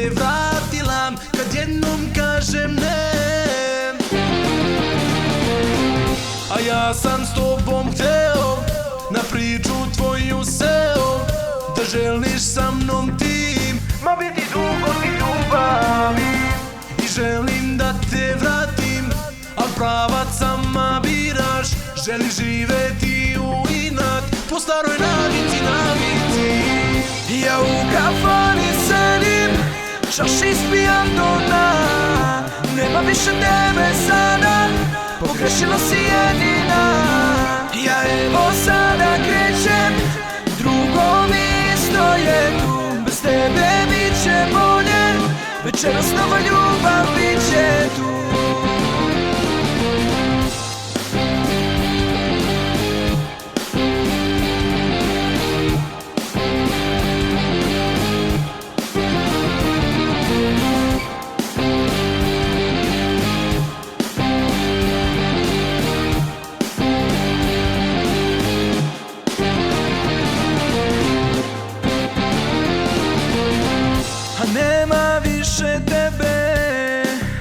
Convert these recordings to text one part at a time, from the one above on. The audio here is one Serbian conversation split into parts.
te vratila kad jednom kažem ne. A ja sam s tobom hteo na priču tvoju seo, da želiš sa mnom ti ma biti dugo ti ljubavi. I želim da te vratim, al pravac sama biraš. Želiš živeti u inat po staroj navici, navici. Ja u kafani sedim, čaš ispijam do dna. Nema više tebe sada, pogrešila si jedina. Ja evo sada krećem, drugo mjesto je tu. Bez tebe bit će bolje, večeras nova ljubav bit će tu. Nema više tebe,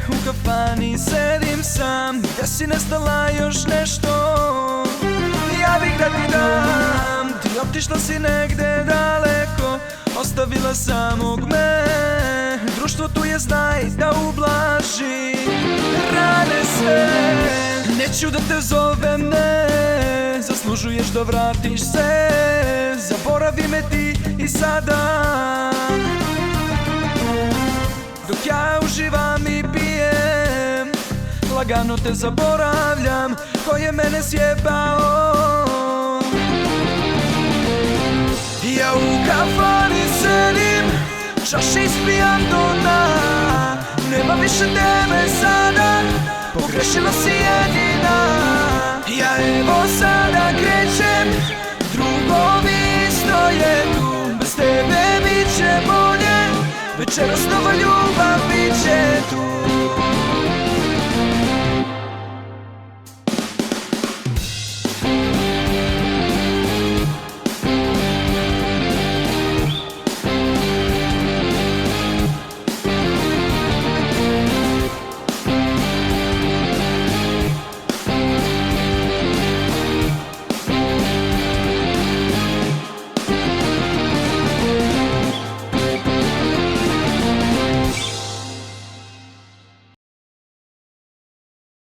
u kafani sedim sam. Gde si nestala još nešto, ja bih da ti dam. Ti otišla si negde daleko, ostavila samog me. Društvo tu je, znaj, da ublaži rane sve. Neću da te zovem, ne, zaslužuješ da vratiš se. Zaboravi me ti i sada, dok ja uživam i pijem. Lagano te zaboravljam, ko je mene sjebao. Ja u kafani sedim, čaš ispijam do dna. Nema više tebe sada, pogrešila si jedina. Ja evo sada krećem, drugo mjesto je tu. Bez tebe bit će bolje, večeras nova ljubav bit će tu.